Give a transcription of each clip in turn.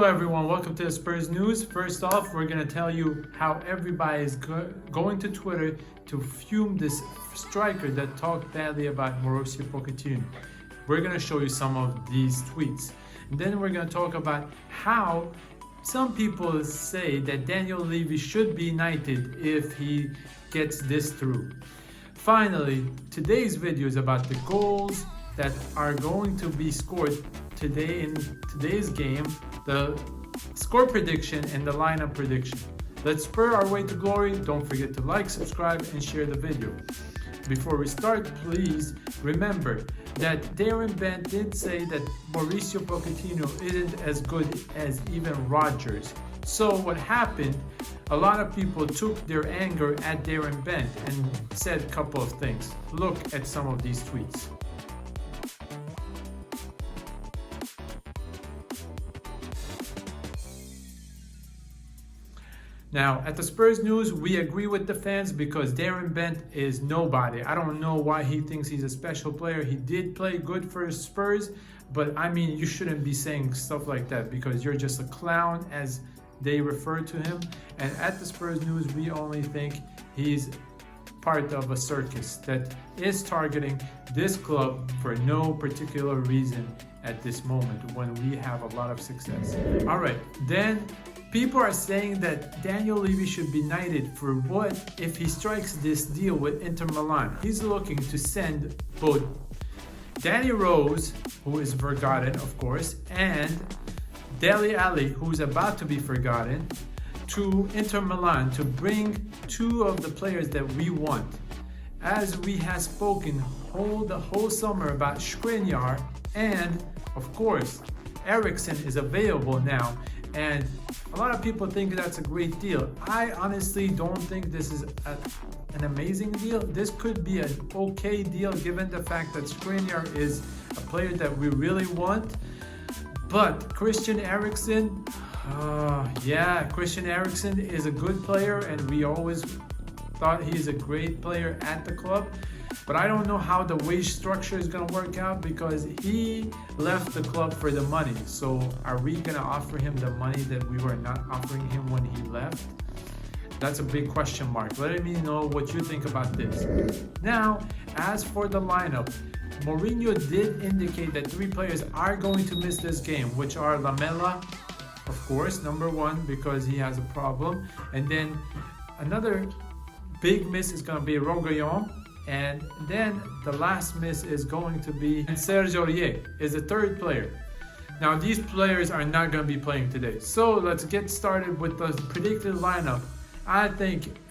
Hello everyone, welcome to the Spurs News. First off, we're going to tell you how everybody is going to Twitter to fume this striker that talked badly about Mauricio Pochettino. We're going to show you some of these tweets. And then we're going to talk about how some people say that Daniel Levy should be knighted if he gets this through. Finally, today's video is about the goals that are going to be scored today in today's game, the score prediction and the lineup prediction. Let's spur our way to glory. Don't forget to like, subscribe, and share the video. Before we start, please remember that Darren Bent did say that Mauricio Pochettino isn't as good as even Rodgers. So what happened, a lot of people took their anger at Darren Bent and said a couple of things. Look at some of these tweets. Now, at the Spurs News, we agree with the fans because Darren Bent is nobody. I don't know why he thinks he's a special player. He did play good for Spurs, but I mean, you shouldn't be saying stuff like that because you're just a clown, as they refer to him. And at the Spurs News, we only think he's part of a circus that is targeting this club for no particular reason at this moment when we have a lot of success. All right, then people are saying that Daniel Levy should be knighted for what if he strikes this deal with Inter Milan. He's looking to send both Danny Rose, who is forgotten of course, and Dele Alli, who's about to be forgotten, to Inter Milan to bring two of the players that we want. As we have spoken the whole summer about Skriniar, and of course Eriksen is available now, and a lot of people think that's a great deal. I honestly don't think this is an amazing deal. This could be an okay deal given the fact that Skriniar is a player that we really want. But Christian Eriksen, Christian Eriksen is a good player and we always thought he's a great player at the club. But I don't know how the wage structure is going to work out because he left the club for the money. So are we going to offer him the money that we were not offering him when he left? That's a big question mark. Let me know what you think about this. Now, as for the lineup, Mourinho did indicate that three players are going to miss this game, which are Lamela, of course, number one, because he has a problem. And then another big miss is going to be Ronguillon. And then the last miss is going to be Serge Aurier is the third player. Now these players are not going to be playing today. So let's get started with the predicted lineup. I think, what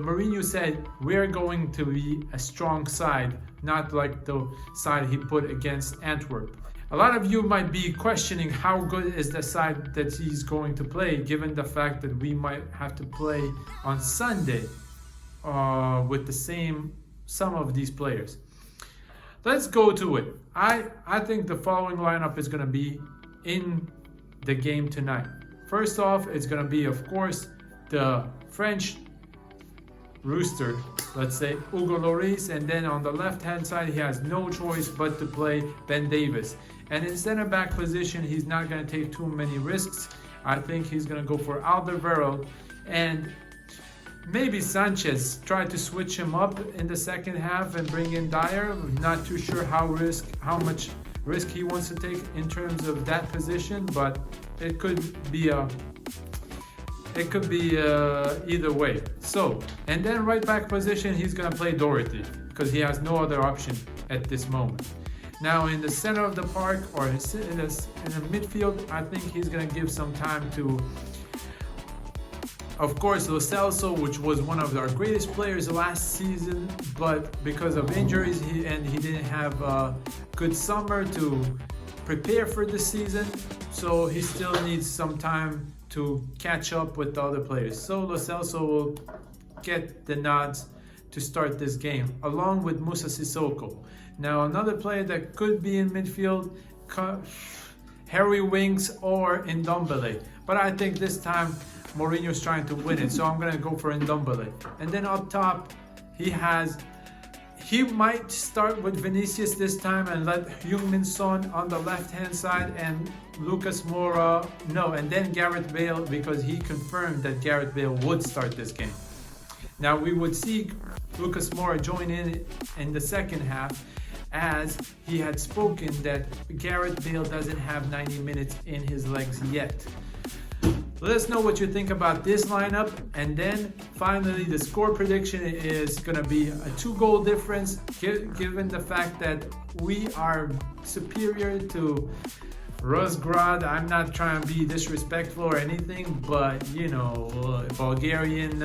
Mourinho said, we're going to be a strong side, not like the side he put against Antwerp. A lot of you might be questioning how good is the side that he's going to play, given the fact that we might have to play on Sunday with some of these players. Let's go to it. I think the following lineup is going to be in the game tonight. First off, it's going to be, of course, the French rooster, let's say Hugo Lloris, and then on the left hand side he has no choice but to play Ben Davies. And in center back position he's not going to take too many risks. I think he's going to go for Alderweireld and maybe Sanchez, try to switch him up in the second half and bring in Dyer. I'm not too sure how much risk he wants to take in terms of that position, but it could be either way. So, and then right back position, he's gonna play Doherty because he has no other option at this moment. Now in the center of the park or in the midfield, I think he's gonna give some time to, of course, Lo Celso, which was one of our greatest players last season, but because of injuries he didn't have a good summer to prepare for the season, so he still needs some time to catch up with the other players. So Lo Celso will get the nods to start this game, along with Moussa Sissoko. Now another player that could be in midfield, Harry Winks or Ndombele, but I think this time Mourinho's trying to win it, so I'm going to go for Ndombele. And then up top, he has he might start with Vinicius this time and let Heung-min Son on the left-hand side and Lucas Moura, no, and then Gareth Bale, because he confirmed that Gareth Bale would start this game. Now we would see Lucas Moura join in the second half, as he had spoken that Gareth Bale doesn't have 90 minutes in his legs yet. Let us know what you think about this lineup, and then finally the score prediction is going to be a 2-goal difference, given the fact that we are superior to Rosgrad. I'm not trying to be disrespectful or anything, but you know, Bulgarian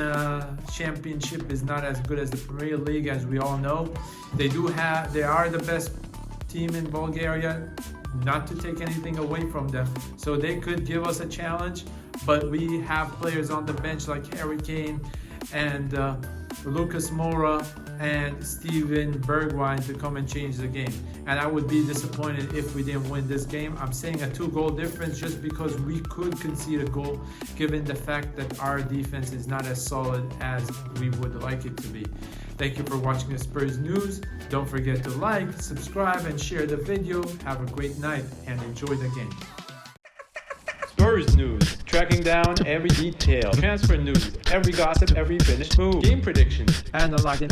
championship is not as good as the Premier League, as we all know. They are the best team in Bulgaria, not to take anything away from them, so they could give us a challenge, but we have players on the bench like Eriksen and Lucas Moura and Steven Bergwijn to come and change the game. And I would be disappointed if we didn't win this game. I'm saying a 2-goal difference just because we could concede a goal, given the fact that our defense is not as solid as we would like it to be. Thank you for watching the Spurs News. Don't forget to like, subscribe, and share the video. Have a great night and enjoy the game. Spurs News, tracking down every detail. Transfer news, every gossip, every finished move. Game predictions, analyzing